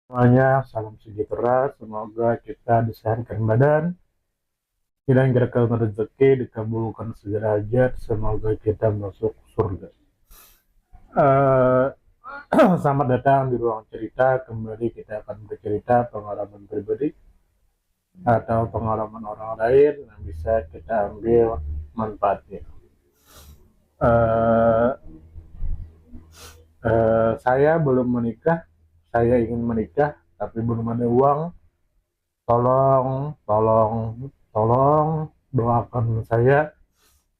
Semuanya, salam sejahtera. Semoga kita disehatkan badan, dilancarkan rezeki, dikabulkan segala hajat. Semoga kita masuk surga. Eh, Selamat datang di ruang cerita. Kembali kita akan bercerita pengalaman pribadi atau pengalaman orang lain yang bisa kita ambil manfaatnya. Eh, saya belum menikah. Saya ingin menikah, tapi belum ada uang. Tolong doakan saya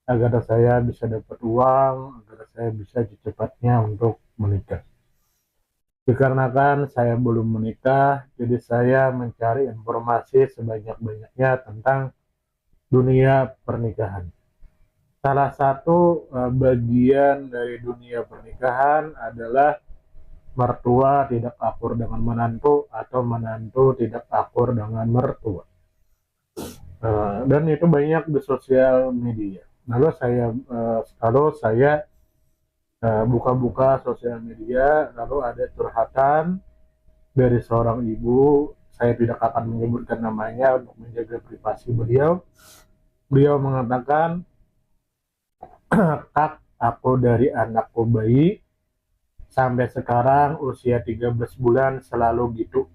agar saya bisa dapat uang, agar saya bisa secepatnya untuk menikah. Dikarenakan saya belum menikah, jadi saya mencari informasi sebanyak-banyaknya tentang dunia pernikahan. Salah satu bagian dari dunia pernikahan adalah mertua tidak akur dengan menantu atau menantu tidak akur dengan mertua. Dan itu banyak di sosial media. Kalau saya buka-buka sosial media, lalu ada curhatan dari seorang ibu. Saya tidak akan menyebutkan namanya untuk menjaga privasi beliau. Beliau mengatakan, "Kak, aku dari anakku bayi sampai sekarang usia 13 bulan selalu gitu.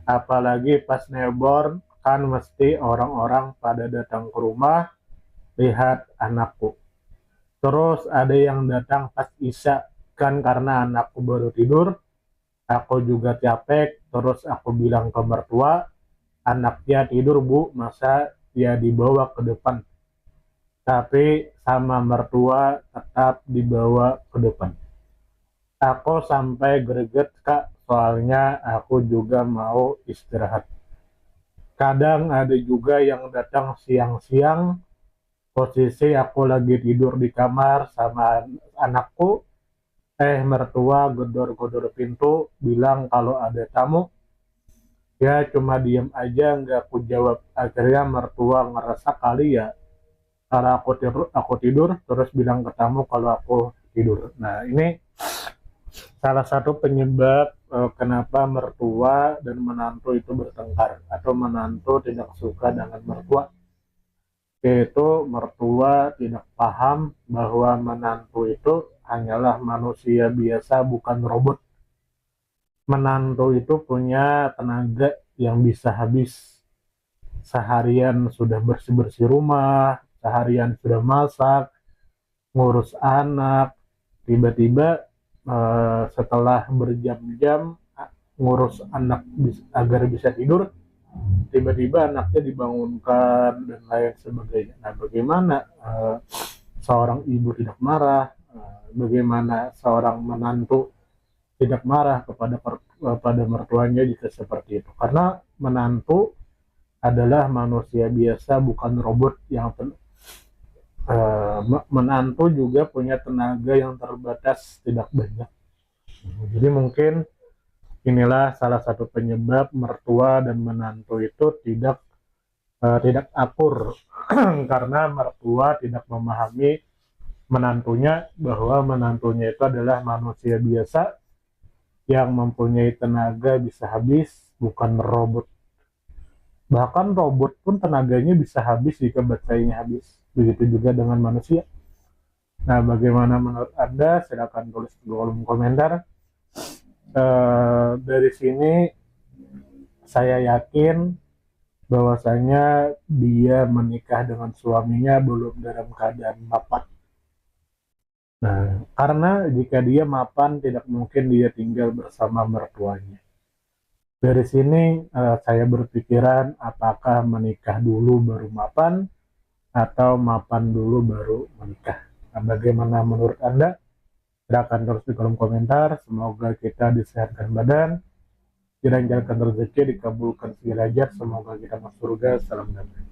Apalagi pas newborn kan mesti orang-orang pada datang ke rumah lihat anakku. Terus ada yang datang pas isya, kan karena anakku baru tidur, aku juga capek, terus aku bilang ke mertua, anaknya tidur bu, masa dia dibawa ke depan. Tapi sama mertua tetap dibawa ke depan. Aku sampai greget kak, soalnya aku juga mau istirahat. Kadang ada juga yang datang siang-siang, posisi aku lagi tidur di kamar sama anakku, mertua gedor-gedor pintu, bilang kalau ada tamu. Ya cuma diem aja, nggak aku jawab. Akhirnya mertua ngerasa kali ya, kalau aku tidur, terus bilang ke tamu kalau aku tidur. Nah ini salah satu penyebab kenapa mertua dan menantu itu bertengkar, atau menantu tidak suka dengan mertua, yaitu mertua tidak paham bahwa menantu itu hanyalah manusia biasa, bukan robot. Menantu itu punya tenaga yang bisa habis. Seharian sudah bersih-bersih rumah, seharian sudah masak, ngurus anak, tiba-tiba setelah berjam-jam ngurus anak agar bisa tidur, tiba-tiba anaknya dibangunkan dan lain sebagainya. Nah, bagaimana seorang ibu tidak marah? Bagaimana seorang menantu tidak marah kepada mertuanya jika seperti itu? Karena menantu adalah manusia biasa, bukan robot yang menantu juga punya tenaga yang terbatas, tidak banyak. Jadi mungkin inilah salah satu penyebab mertua dan menantu itu tidak akur karena mertua tidak memahami menantunya bahwa menantunya itu adalah manusia biasa yang mempunyai tenaga bisa habis, bukan robot. Bahkan robot pun tenaganya bisa habis jika baterainya habis. Begitu juga dengan manusia. Nah, bagaimana menurut Anda? Silakan tulis di kolom komentar. Dari sini saya yakin bahwasanya dia menikah dengan suaminya belum dalam keadaan mapan. Nah, karena jika dia mapan, tidak mungkin dia tinggal bersama mertuanya. Dari sini saya berpikiran apakah menikah dulu baru mapan atau mapan dulu baru menikah. Nah, bagaimana menurut Anda? Silahkan tulis di kolom komentar. Semoga kita disehatkan badan, dilancarkan rezeki, dikabulkan segala hajat. Semoga kita masuk surga. Salam damai.